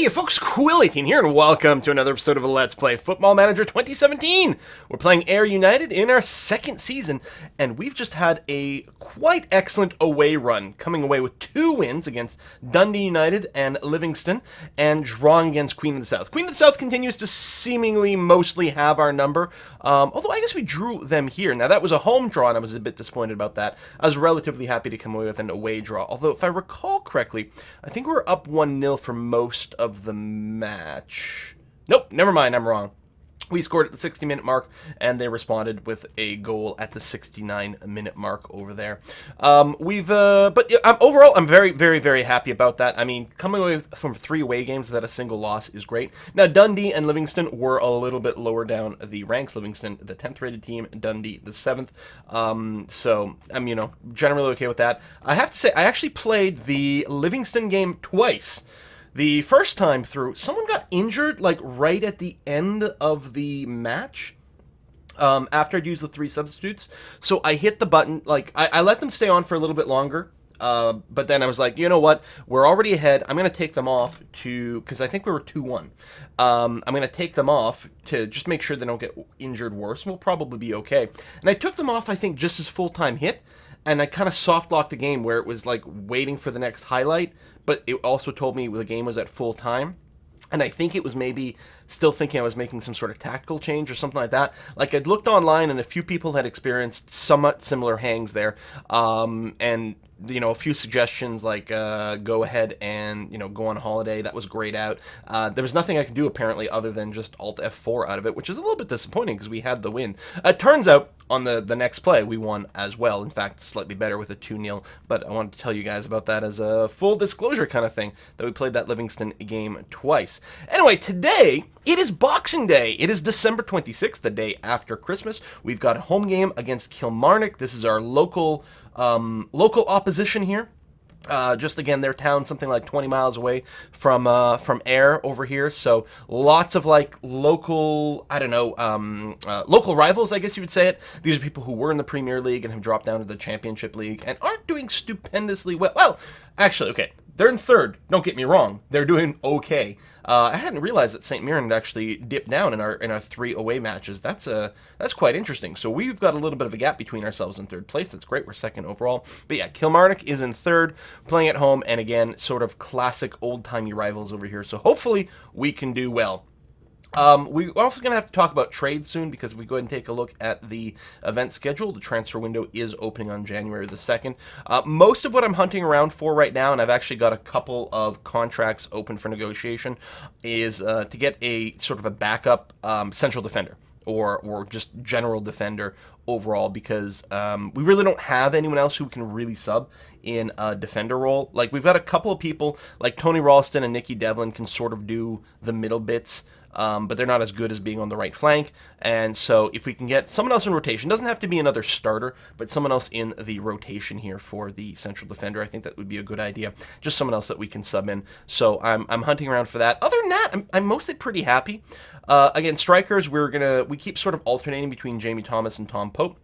Hey folks, Quill18 here, and welcome to another episode of Let's Play Football Manager 2017. We're playing Ayr United in our second season, and we've just had a quite excellent away run, coming away with 2 wins against Dundee United and Livingston, and drawing against Queen of the South. Queen of the South continues to seemingly mostly have our number, although I guess we drew them here. Now, that was a home draw, and I was a bit disappointed about that. I was relatively happy to come away with an away draw, although if I recall correctly, I think we were up 1-0 for most of the match. Nope, never mind, I'm wrong. We scored at the 60-minute mark, and they responded with a goal at the 69-minute mark over there. Overall, I'm very, very, very happy about that. I mean, coming away from 3 away games without a single loss is great. Now, Dundee and Livingston were a little bit lower down the ranks. Livingston, the 10th rated team, Dundee, the 7th. So I'm, generally okay with that. I have to say, I actually played the Livingston game twice. The first time through, someone got injured, right at the end of the match, after I'd used the 3 substitutes. So I hit the button, I let them stay on for a little bit longer, but then I was like, you know what, we're already ahead, I'm going to take them off because I think we were 2-1. I'm going to take them off to just make sure they don't get injured worse, and we'll probably be okay. And I took them off, I think, just as full-time hit, and I kind of soft-locked the game where it was, waiting for the next highlight, but it also told me the game was at full time. And I think it was maybe still thinking I was making some sort of tactical change or something like that. I'd looked online, and a few people had experienced somewhat similar hangs there. And a few suggestions go ahead and, go on holiday. That was grayed out. There was nothing I could do, apparently, other than just Alt F4 out of it, which is a little bit disappointing because we had the win. It turns out, on the next play, we won as well. In fact, slightly better with a 2-0. But I wanted to tell you guys about that as a full disclosure kind of thing, that we played that Livingston game twice. Anyway, today, it is Boxing Day. It is December 26th, the day after Christmas. We've got a home game against Kilmarnock. This is our local opposition here. Just again, their town something like 20 miles away from Ayr over here, so lots of local, local rivals, I guess you would say it. These are people who were in the Premier League and have dropped down to the Championship League and aren't doing stupendously well. Well, actually, okay, they're in 3rd. Don't get me wrong, they're doing okay. I hadn't realized that St. Mirren had actually dipped down in our 3 away matches. That's quite interesting. So we've got a little bit of a gap between ourselves and 3rd place. That's great. We're 2nd overall. But yeah, Kilmarnock is in 3rd, playing at home, and again, sort of classic old-timey rivals over here. So hopefully we can do well. We're also going to have to talk about trades soon, because if we go ahead and take a look at the event schedule, the transfer window is opening on January the 2nd. Most of what I'm hunting around for right now, and I've actually got a couple of contracts open for negotiation, is to get a sort of a backup central defender, or just general defender overall, because we really don't have anyone else who can really sub in a defender role. We've got a couple of people, like Tony Ralston and Nicky Devlin can sort of do the middle bits, but they're not as good as being on the right flank. And so if we can get someone else in rotation, doesn't have to be another starter, but someone else in the rotation here for the central defender, I think that would be a good idea. Just someone else that we can sub in. So I'm hunting around for that. Other than that, I'm mostly pretty happy. Again, strikers, we keep sort of alternating between Jamie Thomas and Tom Pope,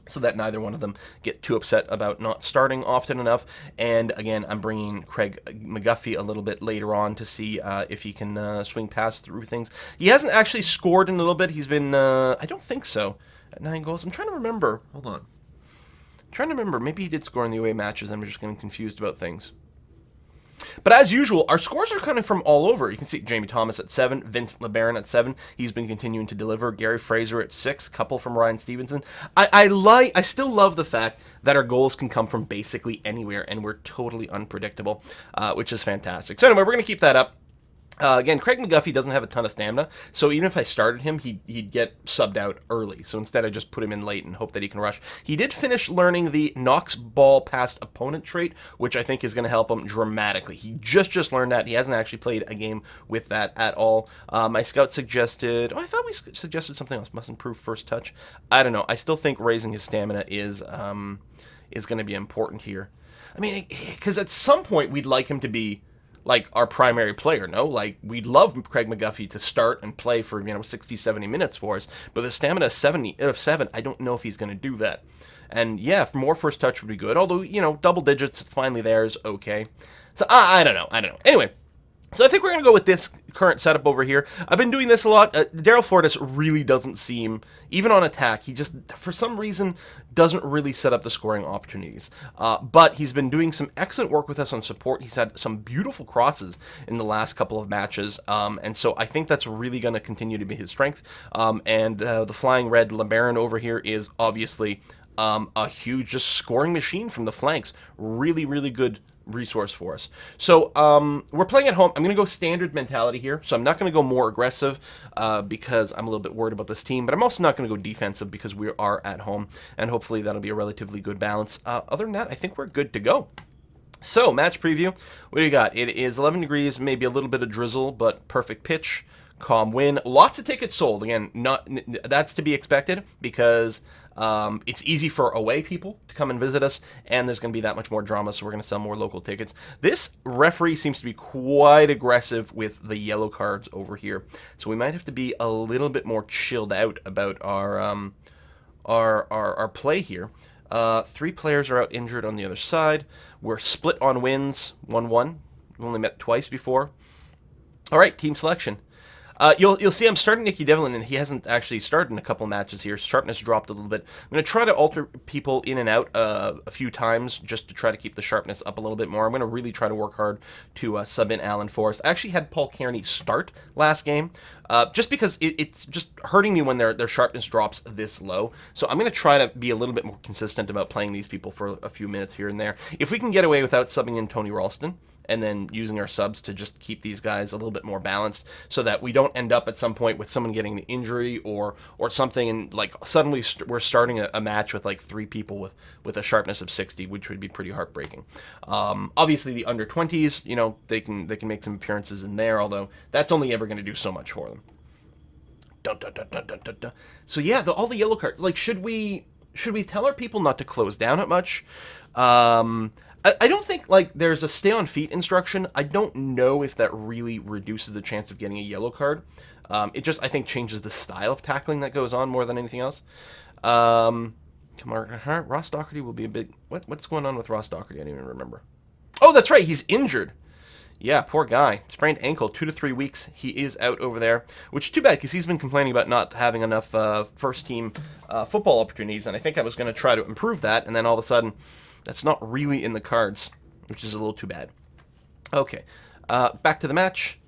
so that neither one of them get too upset about not starting often enough. And again, I'm bringing Craig McGuffey a little bit later on to see if he can swing past through things. He hasn't actually scored in a little bit. He's been, I don't think so, at 9 goals. I'm trying to remember. Hold on. I'm trying to remember. Maybe he did score in the away matches. I'm just getting confused about things. But as usual, our scores are coming from all over. You can see Jamie Thomas at 7, Vincent LeBaron at 7. He's been continuing to deliver. Gary Fraser at 6, couple from Ryan Stevenson. I still love the fact that our goals can come from basically anywhere, and we're totally unpredictable, which is fantastic. So anyway, we're going to keep that up. Again, Craig McGuffey doesn't have a ton of stamina, so even if I started him, he'd get subbed out early. So instead, I just put him in late and hope that he can rush. He did finish learning the knocks ball past opponent trait, which I think is going to help him dramatically. He just learned that. He hasn't actually played a game with that at all. My scout suggested... I thought we suggested something else. Must improve first touch. I don't know. I still think raising his stamina is going to be important here. I mean, because at some point, we'd like him to be our primary player, no? We'd love Craig McGuffey to start and play for, 60, 70 minutes for us, but the stamina of 7, I don't know if he's going to do that. And yeah, more first touch would be good, although, double digits finally there is okay. So I don't know. Anyway, So I think we're going to go with this current setup over here. I've been doing this a lot. Daryl Fortis really doesn't seem, even on attack, he just, for some reason, doesn't really set up the scoring opportunities. But he's been doing some excellent work with us on support. He's had some beautiful crosses in the last couple of matches. And so I think that's really going to continue to be his strength. And the Flying Red LeBaron over here is obviously a huge just scoring machine from the flanks. Really, really good resource for us. So we're playing at home. I'm going to go standard mentality here. So I'm not going to go more aggressive because I'm a little bit worried about this team, but I'm also not going to go defensive because we are at home, and hopefully that'll be a relatively good balance. Other than that, I think we're good to go. So match preview. What do you got? It is 11 degrees, maybe a little bit of drizzle, but perfect pitch. Calm wind. Lots of tickets sold. Again, that's to be expected because it's easy for away people to come and visit us, and there's going to be that much more drama, so we're going to sell more local tickets. This referee seems to be quite aggressive with the yellow cards over here, so we might have to be a little bit more chilled out about our play here. 3 players are out injured on the other side. We're split on wins, 1-1. We've only met twice before. All right, team selection. You'll see I'm starting Nicky Devlin, and he hasn't actually started in a couple matches here. Sharpness dropped a little bit. I'm going to try to alter people in and out a few times just to try to keep the sharpness up a little bit more. I'm going to really try to work hard to sub in Alan Forrest. I actually had Paul Kearney start last game just because it's just hurting me when their sharpness drops this low. So I'm going to try to be a little bit more consistent about playing these people for a few minutes here and there. If we can get away without subbing in Tony Ralston, and then using our subs to just keep these guys a little bit more balanced so that we don't end up at some point with someone getting an injury or something, and like suddenly we're starting a match with like 3 people with a sharpness of 60, which would be pretty heartbreaking. Obviously the under 20s, you know, they can make some appearances in there, although that's only ever going to do so much for them. Dun, dun, dun, dun, dun, dun, dun. So yeah, all the yellow cards, like should we tell our people not to close down it much? I don't think, like, there's a stay on feet instruction. I don't know if that really reduces the chance of getting a yellow card. It just, I think, changes the style of tackling that goes on more than anything else. Come on, Ross Doherty will be a bit... What's going on with Ross Doherty? I don't even remember. Oh, that's right, he's injured. Yeah, poor guy. Sprained ankle, 2 to 3 weeks. He is out over there, which is too bad because he's been complaining about not having enough first-team football opportunities, and I think I was going to try to improve that, and then all of a sudden... That's not really in the cards, which is a little too bad. Okay, back to the match.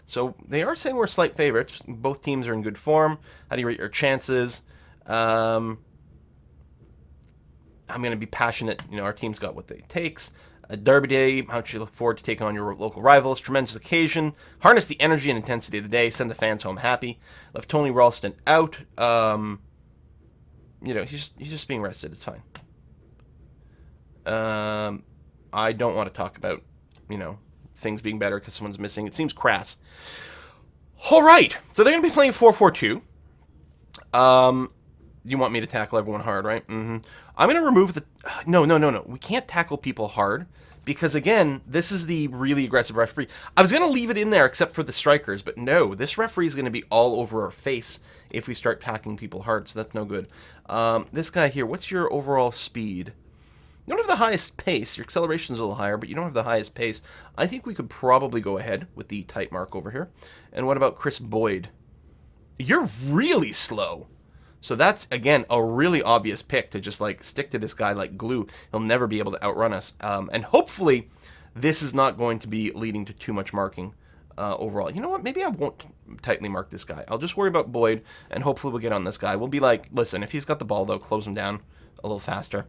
So they are saying we're slight favorites. Both teams are in good form. How do you rate your chances? I'm going to be passionate. You know, our team's got what it takes. A Derby Day, how much you look forward to taking on your local rivals. Tremendous occasion. Harness the energy and intensity of the day. Send the fans home happy. Left Tony Ralston out. You know, he's just being rested. It's fine. I don't want to talk about, you know, things being better because someone's missing. It seems crass. All right. So they're going to be playing 4-4-2. You want me to tackle everyone hard, right? Mm-hmm. I'm going to remove the... No. We can't tackle people hard because, again, this is the really aggressive referee. I was going to leave it in there except for the strikers, but no. This referee is going to be all over our face if we start tackling people hard, so that's no good. This guy here, what's your overall speed? You don't have the highest pace. Your acceleration's a little higher, but you don't have the highest pace. I think we could probably go ahead with the tight mark over here. And what about Chris Boyd? You're really slow. So that's, again, a really obvious pick to just, like, stick to this guy like glue. He'll never be able to outrun us. And hopefully this is not going to be leading to too much marking overall. You know what? Maybe I won't tightly mark this guy. I'll just worry about Boyd, and hopefully we'll get on this guy. We'll be like, listen, if he's got the ball, though, close him down a little faster.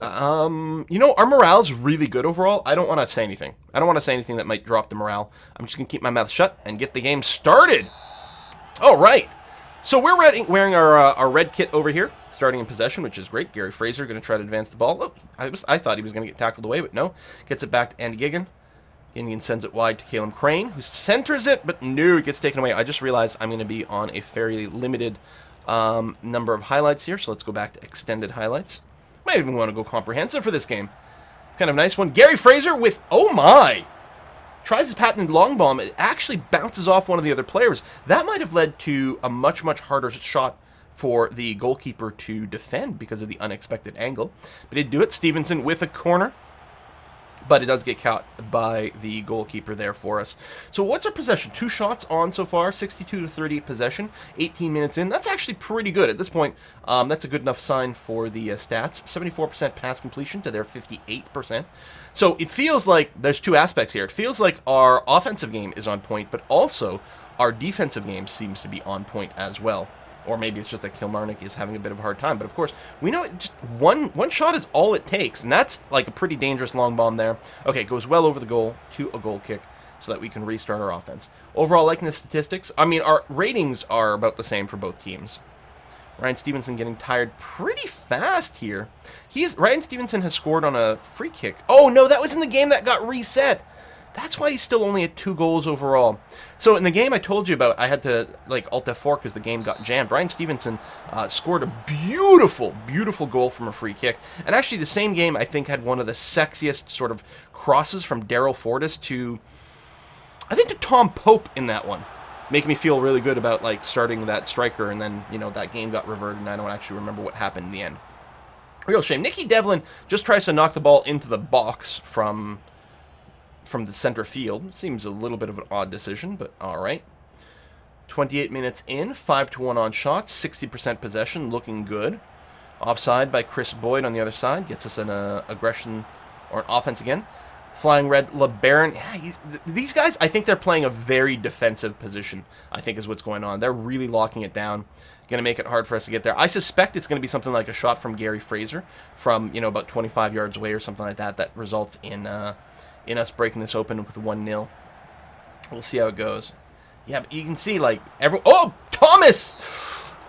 You know, our morale's really good overall. I don't want to say anything. I don't want to say anything that might drop the morale. I'm just going to keep my mouth shut and get the game started. All right. So we're wearing our red kit over here, starting in possession, which is great. Gary Fraser going to try to advance the ball. Look, I thought he was going to get tackled away, but no. Gets it back to Andy Gigan. Gigan sends it wide to Caleb Crane, who centers it, but no, it gets taken away. I just realized I'm going to be on a fairly limited number of highlights here, so let's go back to extended highlights. Might even want to go comprehensive for this game. Kind of nice one. Gary Fraser with, oh my! Tries his patented long bomb. It actually bounces off one of the other players. That might have led to a much, much harder shot for the goalkeeper to defend because of the unexpected angle. But he'd do it. Stevenson with a corner. but it does get caught by the goalkeeper there for us. So what's our possession? 2 shots on so far, 62 to 38 possession, 18 minutes in. That's actually pretty good at this point. That's a good enough sign for the stats. 74% pass completion to their 58%. So it feels like there's 2 aspects here. It feels like our offensive game is on point, but also our defensive game seems to be on point as well. Or maybe it's just that Kilmarnock is having a bit of a hard time. But of course, we know just one shot is all it takes. And that's like a pretty dangerous long bomb there. Okay, it goes well over the goal to a goal kick so that we can restart our offense. Overall, liking the statistics, I mean, our ratings are about the same for both teams. Ryan Stevenson getting tired pretty fast here. Ryan Stevenson has scored on a free kick. Oh, no, that was in the game that got reset. That's why he's still only at 2 goals overall. So in the game I told you about, I had to like Alt F4 because the game got jammed. Ryan Stevenson scored a beautiful, beautiful goal from a free kick. And actually the same game I think had one of the sexiest sort of crosses from Daryl Fortis to, I think, to Tom Pope in that one. Making me feel really good about like starting that striker, and then, you know, that game got reverted and I don't actually remember what happened in the end. Real shame. Nicky Devlin just tries to knock the ball into the box from the center field. Seems a little bit of an odd decision, but all right. 28 minutes in, 5-1 on shots, 60% possession, looking good. Offside by Chris Boyd on the other side, gets us an aggression or an offense again. Flying Red LeBaron. Yeah, these guys, I think they're playing a very defensive position, I think is what's going on. They're really locking it down. Going to make it hard for us to get there. I suspect it's going to be something like a shot from Gary Fraser from, you know, about 25 yards away or something like that, that results in us breaking this open with 1-0. We'll see how it goes. Yeah, but you can see, like, oh, Thomas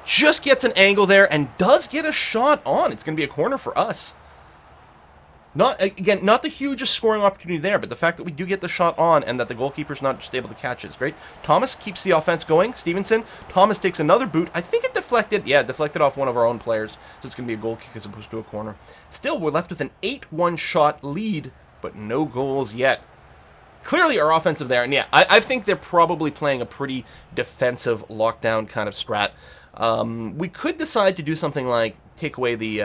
just gets an angle there and does get a shot on. It's going to be a corner for us. Not the hugest scoring opportunity there, but the fact that we do get the shot on and that the goalkeeper's not just able to catch it is great. Thomas keeps the offense going. Stevenson. Thomas takes another boot. I think it deflected. Yeah, it deflected off one of our own players. So it's going to be a goal kick as opposed to a corner. Still, we're left with an 8-1 shot lead, but no goals yet. Clearly our offensive there, and yeah, I think they're probably playing a pretty defensive lockdown kind of strat. We could decide to do something like take away the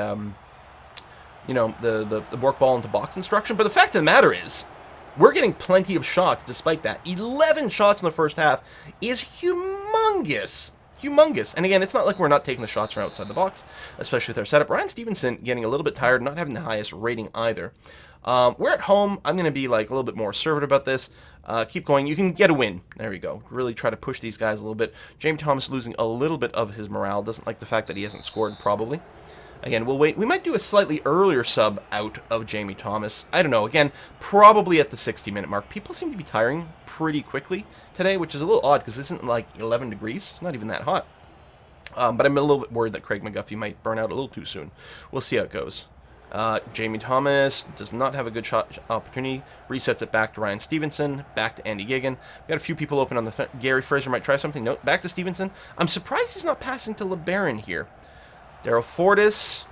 work ball into box instruction, but the fact of the matter is, we're getting plenty of shots despite that. 11 shots in the first half is humongous. Humongous. And again, it's not like we're not taking the shots from outside the box, especially with our setup. Ryan Stevenson getting a little bit tired, not having the highest rating either. We're at home. I'm going to be like a little bit more assertive about this. Keep going. You can get a win. There we go. Really try to push these guys a little bit. Jamie Thomas losing a little bit of his morale. Doesn't like the fact that he hasn't scored, probably. Again, we'll wait. We might do a slightly earlier sub out of Jamie Thomas. I don't know. Again, probably at the 60-minute mark. People seem to be tiring pretty quickly today, which is a little odd because it isn't like 11 degrees. It's not even that hot. But I'm a little bit worried that Craig McGuffey might burn out a little too soon. We'll see how it goes. Jamie Thomas does not have a good shot opportunity. Resets it back to Ryan Stevenson. Back to Andy Gigan. We've got a few people open on the Gary Fraser might try something. No, back to Stevenson. I'm surprised he's not passing to LeBaron here. Daryl Fortis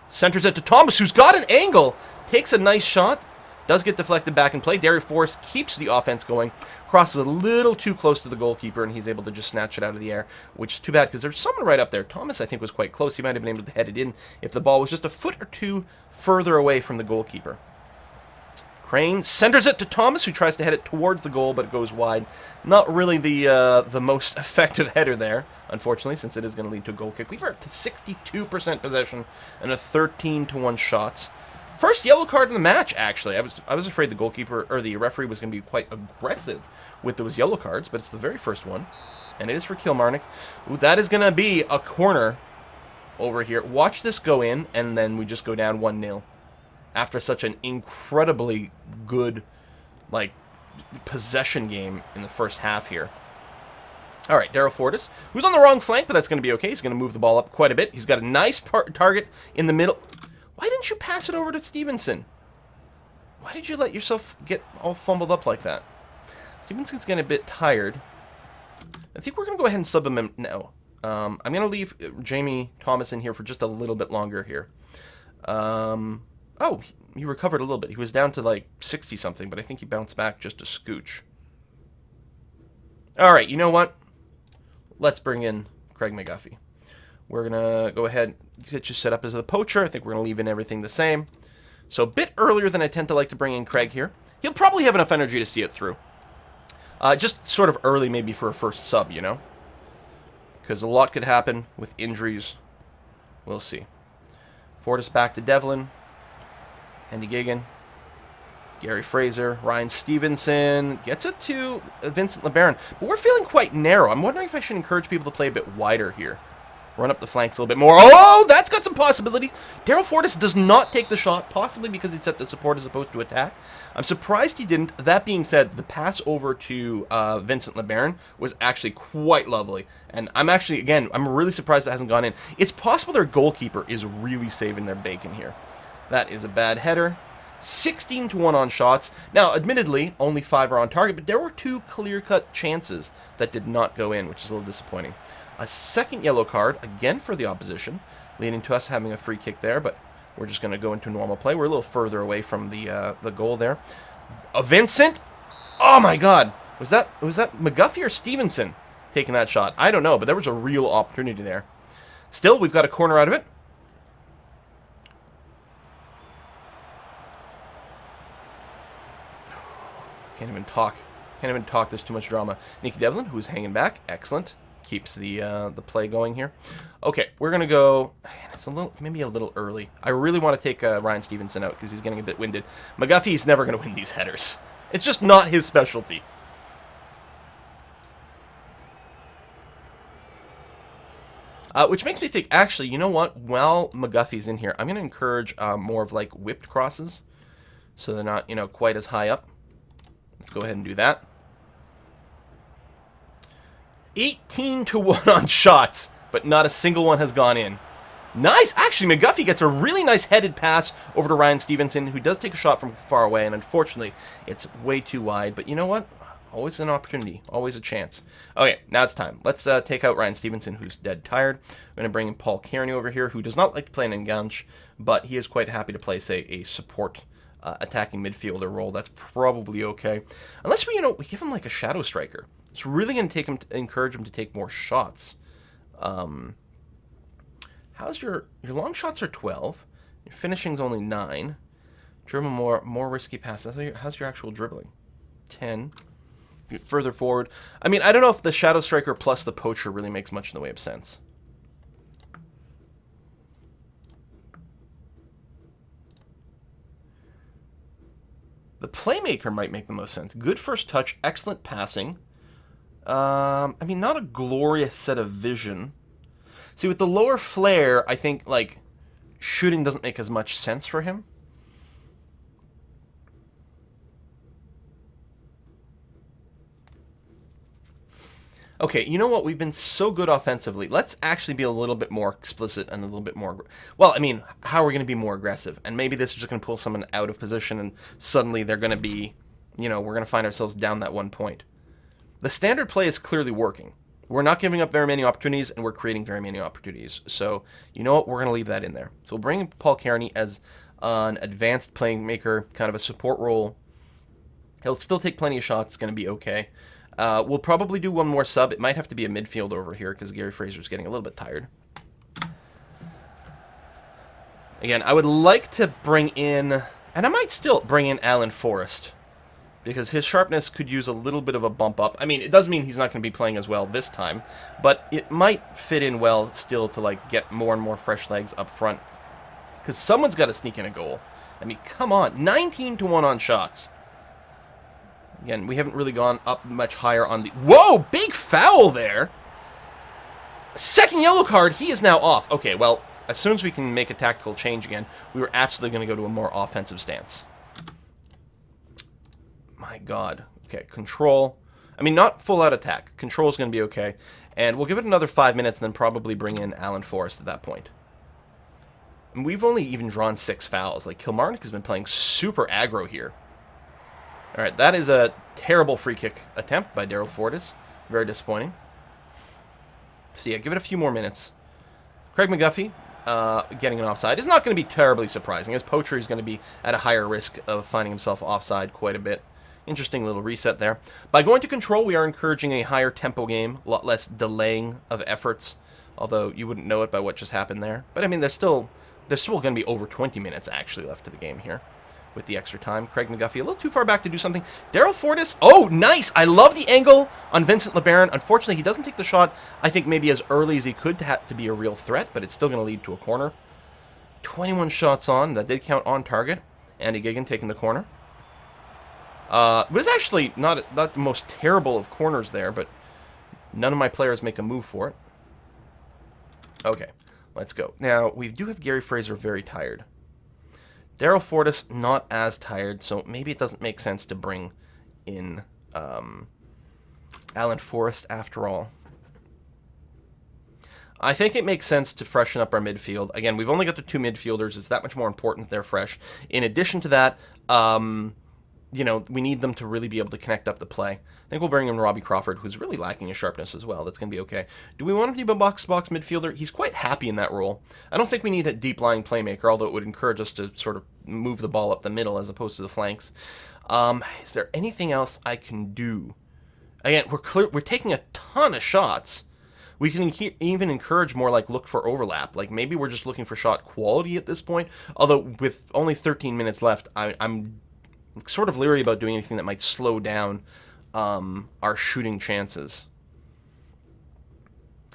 centers it to Thomas, who's got an angle. Takes a nice shot. Does get deflected back in play. Daryl Fortis keeps the offense going. Crosses a little too close to the goalkeeper, and he's able to just snatch it out of the air, which is too bad because there's someone right up there. Thomas, I think, was quite close. He might have been able to head it in if the ball was just a foot or two further away from the goalkeeper. Crane centers it to Thomas, who tries to head it towards the goal, but it goes wide. Not really the most effective header there, unfortunately, since it is going to lead to a goal kick. We've got to 62% possession and a 13-1 shots. First yellow card in the match, actually. I was afraid the goalkeeper or the referee was going to be quite aggressive with those yellow cards, but it's the very first one, and it is for Kilmarnock. Ooh, that is going to be a corner over here. Watch this go in, and then we just go down 1-0 after such an incredibly good, like, possession game in the first half here. All right, Daryl Fortis, who's on the wrong flank, but that's going to be okay. He's going to move the ball up quite a bit. He's got a nice target in the middle. Why didn't you pass it over to Stevenson? Why did you let yourself get all fumbled up like that? Stevenson's getting a bit tired. I think we're going to go ahead and sub him in now. I'm going to leave Jamie Thomas in here for just a little bit longer here. Oh, he recovered a little bit. He was down to like 60-something, but I think he bounced back just a scooch. All right, you know what? Let's bring in Craig McGuffey. We're going to go ahead and get you set up as the poacher. I think we're going to leave in everything the same. So a bit earlier than I tend to like to bring in Craig here. He'll probably have enough energy to see it through. Just sort of early maybe for a first sub, you know? Because a lot could happen with injuries. We'll see. Fortis back to Devlin. Andy Gigan. Gary Fraser. Ryan Stevenson. Gets it to Vincent LeBaron. But we're feeling quite narrow. I'm wondering if I should encourage people to play a bit wider here. Run up the flanks a little bit more. Oh, that's got some possibility. Daryl Fortis does not take the shot, possibly because he's set to support as opposed to attack. I'm surprised he didn't. That being said, the pass over to Vincent LeBaron was actually quite lovely. And I'm actually, again, I'm really surprised that hasn't gone in. It's possible their goalkeeper is really saving their bacon here. That is a bad header. 16-1 on shots. Now, admittedly, only 5 are on target, but there were 2 clear-cut chances that did not go in, which is a little disappointing. A second yellow card, again for the opposition, leading to us having a free kick there, but we're just going to go into normal play. We're a little further away from the goal there. Vincent! Oh my god! Was that McGuffey or Stevenson taking that shot? I don't know, but there was a real opportunity there. Still, we've got a corner out of it. Can't even talk. There's too much drama. Nicky Devlin, who's hanging back. Excellent. Keeps the play going here. Okay, we're gonna go. It's maybe a little early. I really want to take Ryan Stevenson out because he's getting a bit winded. McGuffey's never gonna win these headers. It's just not his specialty. Which makes me think, actually, you know what? While McGuffey's in here, I'm gonna encourage more of like whipped crosses, so they're not quite as high up. Let's go ahead and do that. 18-1 on shots, but not a single one has gone in. Nice! Actually, McGuffey gets a really nice headed pass over to Ryan Stevenson, who does take a shot from far away, and unfortunately, it's way too wide. But you know what? Always an opportunity. Always a chance. Okay, now it's time. Let's take out Ryan Stevenson, who's dead tired. We're going to bring in Paul Kearney over here, who does not like to play an enganche, but he is quite happy to play, say, a support attacking midfielder role. That's probably okay. Unless we give him like a shadow striker. It's really going to encourage him to take more shots. How's your long shots are 12. Your finishing's only 9. Dribble more risky passes. How's your actual dribbling? 10. Further forward. I mean, I don't know if the shadow striker plus the poacher really makes much in the way of sense. The playmaker might make the most sense. Good first touch, excellent passing. I mean, not a glorious set of vision. See, with the lower flare, I think, like, shooting doesn't make as much sense for him. Okay, you know what? We've been so good offensively. Let's actually be a little bit more explicit and a little bit more... Well, I mean, how are we going to be more aggressive? And maybe this is just going to pull someone out of position and suddenly they're going to be... we're going to find ourselves down that 1 point. The standard play is clearly working. We're not giving up very many opportunities, and we're creating very many opportunities. So, you know what? We're going to leave that in there. So we'll bring in Paul Kearney as an advanced playmaker, kind of a support role. He'll still take plenty of shots. It's going to be okay. We'll probably do one more sub. It might have to be a midfield over here because Gary Fraser's getting a little bit tired. Again, I would like to bring in, and I might still bring in Alan Forrest because his sharpness could use a little bit of a bump up. I mean, it does mean he's not going to be playing as well this time, but it might fit in well still to like get more and more fresh legs up front because someone's got to sneak in a goal. I mean, come on, 19-1 on shots. Again, we haven't really gone up much higher on the... Whoa! Big foul there! Second yellow card. He is now off. Okay, well, as soon as we can make a tactical change again, we were absolutely going to go to a more offensive stance. My God. Okay, control. I mean, not full-out attack. Control is going to be okay. And we'll give it another 5 minutes and then probably bring in Alan Forrest at that point. And we've only even drawn 6 fouls. Like, Kilmarnock has been playing super aggro here. All right, that is a terrible free kick attempt by Daryl Fortis. Very disappointing. So yeah, give it a few more minutes. Craig McGuffey getting an offside is not going to be terribly surprising, as Poacher is going to be at a higher risk of finding himself offside quite a bit. Interesting little reset there. By going to control, we are encouraging a higher tempo game, a lot less delaying of efforts, although you wouldn't know it by what just happened there. But I mean, there's still there's still going to be over 20 minutes actually left to the game here with the extra time. Craig McGuffey a little too far back to do something. Daryl Fortis, oh, nice! I love the angle on Vincent LeBaron. Unfortunately, he doesn't take the shot, I think, maybe as early as he could to be a real threat, but it's still going to lead to a corner. 21 shots on. That did count on target. Andy Gigan taking the corner. It was actually not the most terrible of corners there, but none of my players make a move for it. Okay, let's go. Now, we do have Gary Fraser very tired. Daryl Fortis not as tired, so maybe it doesn't make sense to bring in Alan Forrest after all. I think it makes sense to freshen up our midfield. Again, we've only got the 2 midfielders. It's that much more important that they're fresh. In addition to that, we need them to really be able to connect up the play. I think we'll bring in Robbie Crawford, who's really lacking in sharpness as well. That's going to be okay. Do we want him to be a box-to-box midfielder? He's quite happy in that role. I don't think we need a deep-lying playmaker, although it would encourage us to sort of move the ball up the middle as opposed to the flanks. Is there anything else I can do? Again, we're taking a ton of shots. We can even encourage more, like, look for overlap. Like, maybe we're just looking for shot quality at this point. Although, with only 13 minutes left, I'm sort of leery about doing anything that might slow down our shooting chances.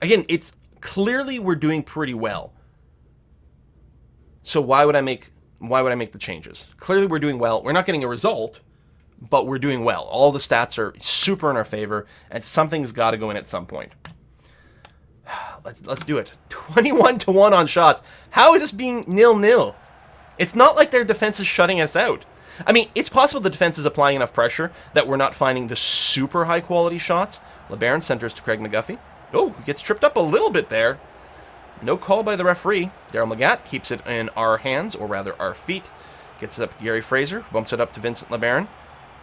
Again, it's clearly we're doing pretty well. So why would I make the changes? Clearly we're doing well. We're not getting a result, but we're doing well. All the stats are super in our favor, and something's got to go in at some point. Let's do it. 21-1 on shots. How is this being 0-0? It's not like their defense is shutting us out. I mean, it's possible the defense is applying enough pressure that we're not finding the super high-quality shots. LeBaron centers to Craig McGuffey. Oh, he gets tripped up a little bit there. No call by the referee. Daryl Magatt keeps it in our hands, or rather our feet. Gets it up to Gary Fraser. Bumps it up to Vincent LeBaron.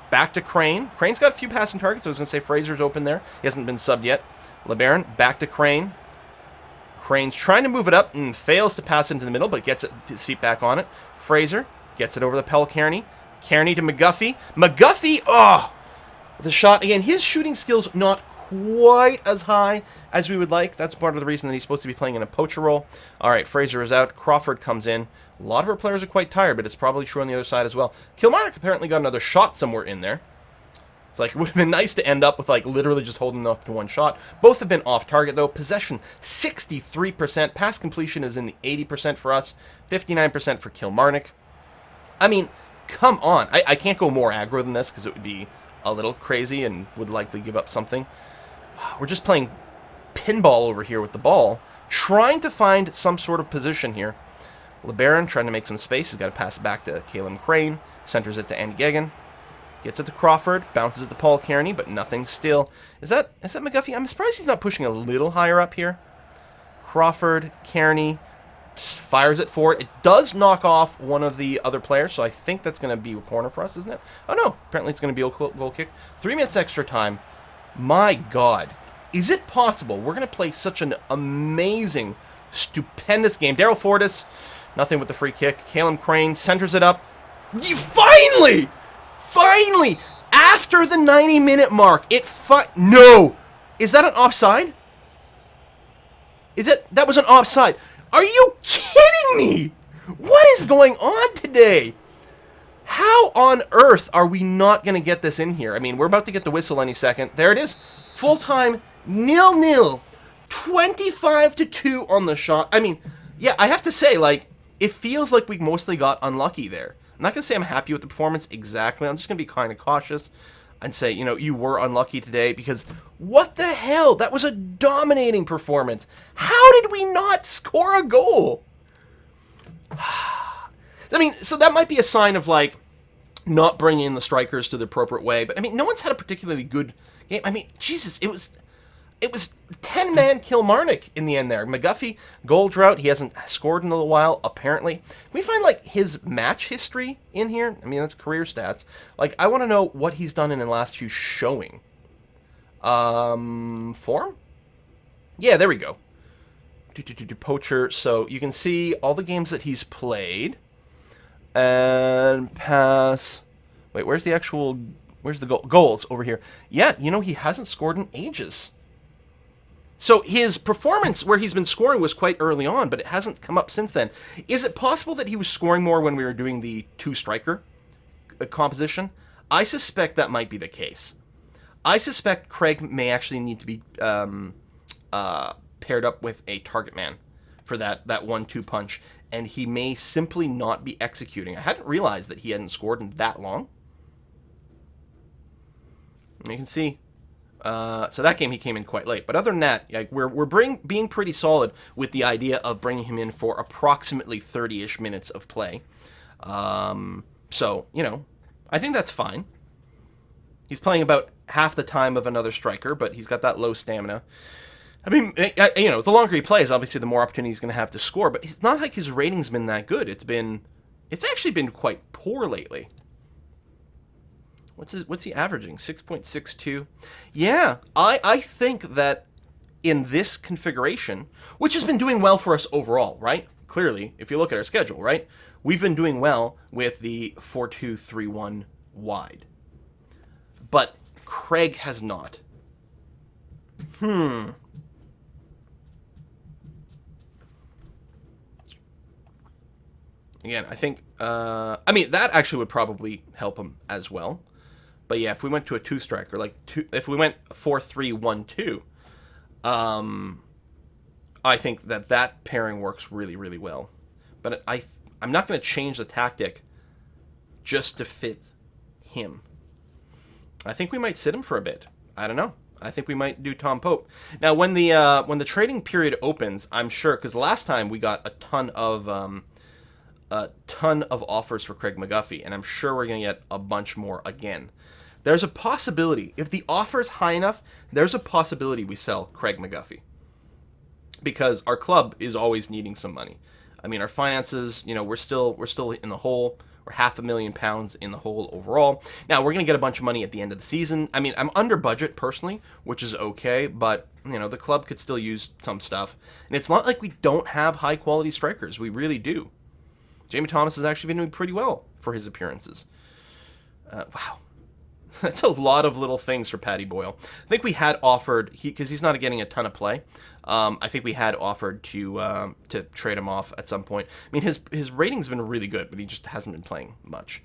Back to Crane. Crane's got a few passing targets. I was going to say Fraser's open there. He hasn't been subbed yet. LeBaron back to Crane. Crane's trying to move it up and fails to pass into the middle, but gets his feet back on it. Fraser gets it over the Pell Kearney. Kearney to McGuffey. McGuffey, oh! The shot, again, his shooting skills not quite as high as we would like. That's part of the reason that he's supposed to be playing in a poacher role. All right, Fraser is out. Crawford comes in. A lot of our players are quite tired, but it's probably true on the other side as well. Kilmarnock apparently got another shot somewhere in there. It's like, it would have been nice to end up with, like, literally just holding off to one shot. Both have been off target, though. Possession, 63%. Pass completion is in the 80% for us. 59% for Kilmarnock. I mean, come on. I can't go more aggro than this because it would be a little crazy and would likely give up something. We're just playing pinball over here with the ball, trying to find some sort of position here. LeBaron trying to make some space. He's got to pass it back to Caleb Crane. Centers it to Andy Geoghegan. Gets it to Crawford. Bounces it to Paul Kearney, but nothing still. Is that McGuffey? I'm surprised he's not pushing a little higher up here. Crawford, Kearney, fires it forward. It does knock off one of the other players, so I think that's going to be a corner for us, isn't it? Oh, no. Apparently it's going to be a goal kick. 3 minutes extra time. My God. Is it possible we're going to play such an amazing, stupendous game? Daryl Fortis, nothing with the free kick. Caleb Crane centers it up. Finally! Finally! After the 90-minute mark, no! Is that an offside? That was an offside. Are you kidding me? What is going on today? How on earth are we not going to get this in here? I mean, we're about to get the whistle any second. There it is. Full-time, 0-0. 25-2 on the shot. I mean, yeah, I have to say, like, it feels like we mostly got unlucky there. I'm not going to say I'm happy with the performance exactly. I'm just going to be kind of cautious and say, you were unlucky today because what the hell? That was a dominating performance. How did we not score a goal? I mean, so that might be a sign of, like, not bringing in the strikers to the appropriate way. But, I mean, no one's had a particularly good game. I mean, Jesus, it was 10-man Kilmarnock in the end there. McGuffey, goal drought. He hasn't scored in a little while, apparently. Can we find, like, his match history in here? I mean, that's career stats. Like, I want to know what he's done in the last few showing. Form? Yeah, there we go. Poacher. So you can see all the games that he's played. And pass. Wait, where's the goal? Goals over here. Yeah, he hasn't scored in ages. So his performance where he's been scoring was quite early on, but it hasn't come up since then. Is it possible that he was scoring more when we were doing the two-striker composition? I suspect that might be the case. I suspect Craig may actually need to be paired up with a target man for that 1-2 punch, and he may simply not be executing. I hadn't realized that he hadn't scored in that long. You can see. So that game he came in quite late. But other than that, like we're being pretty solid with the idea of bringing him in for approximately 30-ish minutes of play. So, I think that's fine. He's playing about half the time of another striker, but he's got that low stamina. I mean, the longer he plays, obviously the more opportunity he's going to have to score, but it's not like his rating's been that good. It's actually been quite poor lately. What's he averaging? 6.62. Yeah, I think that in this configuration, which has been doing well for us overall, right? Clearly, if you look at our schedule, right? We've been doing well with the 4-2-3-1 wide. But Craig has not. Again, I think, that actually would probably help him as well. But yeah, if we went to a two-striker, if we went 4-3-1-2, I think that pairing works really, really well. But I'm not going to change the tactic just to fit him. I think we might sit him for a bit. I don't know. I think we might do Tom Pope. Now, when the trading period opens, I'm sure, because last time we got a ton of offers for Craig McGuffey, and I'm sure we're going to get a bunch more again. There's a possibility, if the offer's high enough, there's a possibility we sell Craig McGuffey. Because our club is always needing some money. I mean, our finances, we're still in the hole. We're £500,000 in the hole overall. Now, we're going to get a bunch of money at the end of the season. I mean, I'm under budget personally, which is okay, but, the club could still use some stuff. And it's not like we don't have high-quality strikers. We really do. Jamie Thomas has actually been doing pretty well for his appearances. Wow. That's a lot of little things for Paddy Boyle. I think we had offered, because he's not getting a ton of play, I think we had offered to trade him off at some point. I mean, his rating's been really good, but he just hasn't been playing much.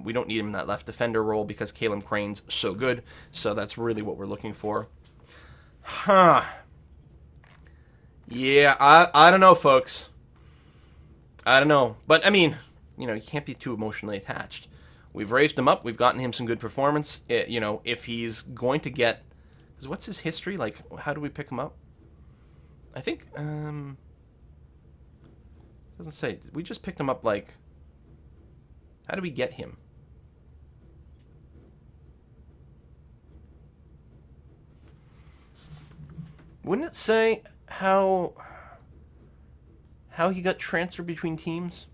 We don't need him in that left defender role because Caleb Crane's so good, so that's really what we're looking for. Yeah, I don't know, folks. I don't know. But, I mean, you can't be too emotionally attached. We've raised him up. We've gotten him some good performance. If he's going to get... Because what's his history? Like, how do we pick him up? I think... doesn't say. We just picked him up, like... How do we get him? Wouldn't it say how he got transferred between teams?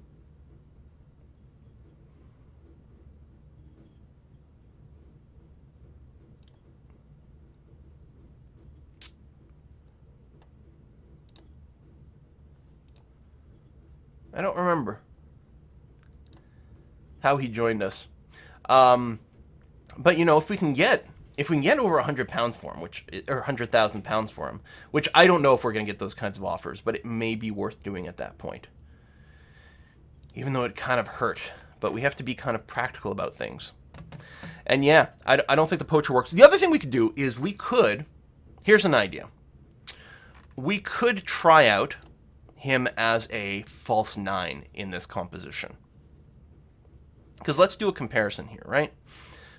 I don't remember how he joined us. But if we can get over £100 for him, or £100,000 for him, which I don't know if we're going to get those kinds of offers, but it may be worth doing at that point. Even though it kind of hurt, but we have to be kind of practical about things. And yeah, I don't think the poacher works. The other thing we could do is here's an idea. We could try out him as a false 9 in this composition. Because let's do a comparison here, right?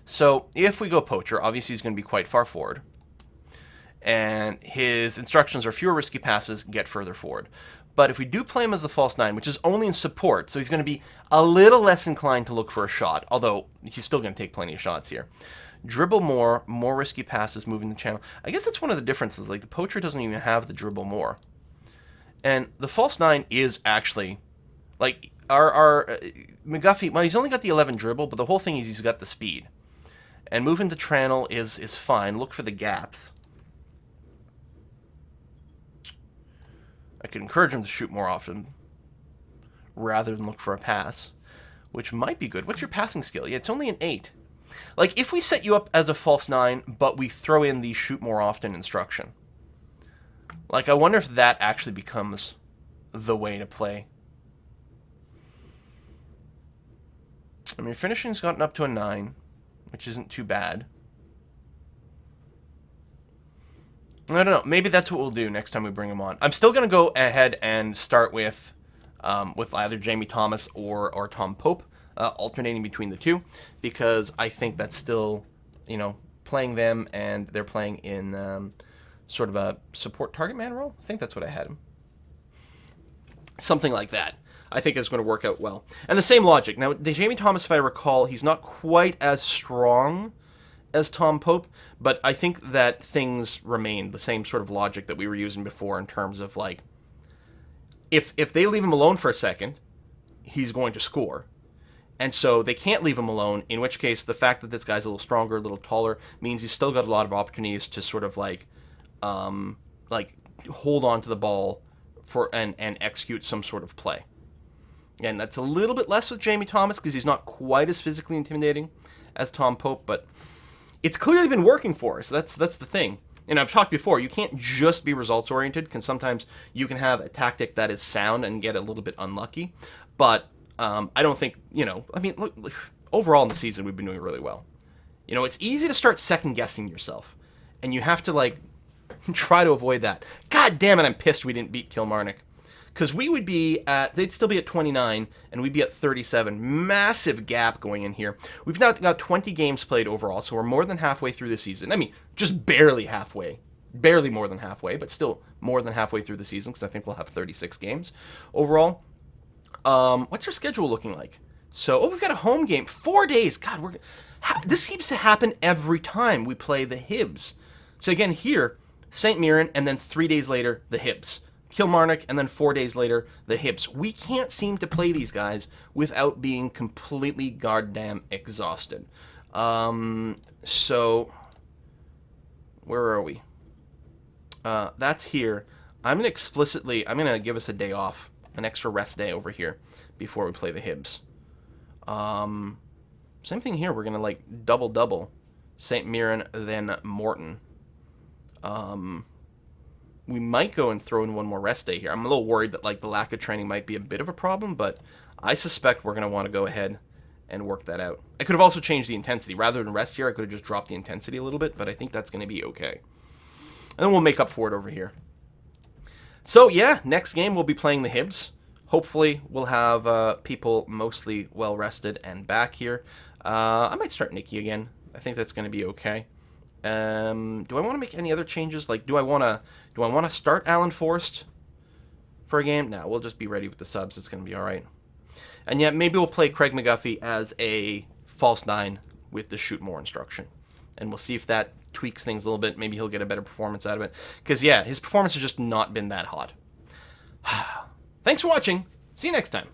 So if we go poacher, obviously he's going to be quite far forward. And his instructions are fewer risky passes, get further forward. But if we do play him as the false 9, which is only in support, so he's going to be a little less inclined to look for a shot, although he's still going to take plenty of shots here. Dribble more risky passes, moving the channel. I guess that's one of the differences. Like, the poacher doesn't even have the dribble more. And the false 9 is actually, like, our McGuffey, well, he's only got the 11 dribble, but the whole thing is he's got the speed. And moving the channel is fine. Look for the gaps. I could encourage him to shoot more often rather than look for a pass, which might be good. What's your passing skill? Yeah, it's only an 8. Like, if we set you up as a false 9, but we throw in the shoot more often instruction, Like, I wonder if that actually becomes the way to play. I mean, finishing's gotten up to a 9, which isn't too bad. I don't know. Maybe that's what we'll do next time we bring him on. I'm still going to go ahead and start with either Jamie Thomas or Tom Pope, alternating between the two, because I think that's still, you know, playing them, and they're playing in sort of a support target man role. I think that's what I had him. Something like that. I think is going to work out well. And the same logic. Now, the Jamie Thomas, if I recall, he's not quite as strong as Tom Pope, but I think that things remain the same sort of logic that we were using before in terms of, like, if they leave him alone for a second, he's going to score. And so they can't leave him alone, in which case the fact that this guy's a little stronger, a little taller, means he's still got a lot of opportunities to sort of, like hold on to the ball and execute some sort of play. And that's a little bit less with Jamie Thomas because he's not quite as physically intimidating as Tom Pope, but it's clearly been working for us. That's the thing. And I've talked before, you can't just be results-oriented, because sometimes you can have a tactic that is sound and get a little bit unlucky. But I don't think, I mean, look, overall in the season, we've been doing really well. It's easy to start second-guessing yourself, and you have to, like, try to avoid that. God damn it, I'm pissed we didn't beat Kilmarnock. Because we would be they'd still be at 29, and we'd be at 37. Massive gap going in here. We've now got 20 games played overall, so we're more than halfway through the season. I mean, just barely halfway. Barely more than halfway, but still more than halfway through the season, because I think we'll have 36 games overall. What's our schedule looking like? So, we've got a home game. 4 days. God, this seems to happen every time we play the Hibs. So again, here, St. Mirren, and then 3 days later, the Hibs. Kilmarnock, and then 4 days later, the Hibs. We can't seem to play these guys without being completely goddamn exhausted. So, where are we? That's here. I'm going to give us a day off, an extra rest day over here before we play the Hibs. Same thing here. We're going to, like, double St. Mirren, then Morton. We might go and throw in one more rest day here. I'm a little worried that, like, the lack of training might be a bit of a problem, but I suspect we're going to want to go ahead and work that out. I could have also changed the intensity. Rather than rest here, I could have just dropped the intensity a little bit, but I think that's going to be okay. And then we'll make up for it over here. So, yeah, next game we'll be playing the Hibs. Hopefully we'll have people mostly well-rested and back here. I might start Nicky again. I think that's going to be okay. Do I want to make any other changes? Like, do I want to start Alan Forrest for a game? No, we'll just be ready with the subs. It's going to be all right. And yet, maybe we'll play Craig McGuffey as a false 9 with the shoot more instruction. And we'll see if that tweaks things a little bit. Maybe he'll get a better performance out of it. Because, yeah, his performance has just not been that hot. Thanks for watching. See you next time.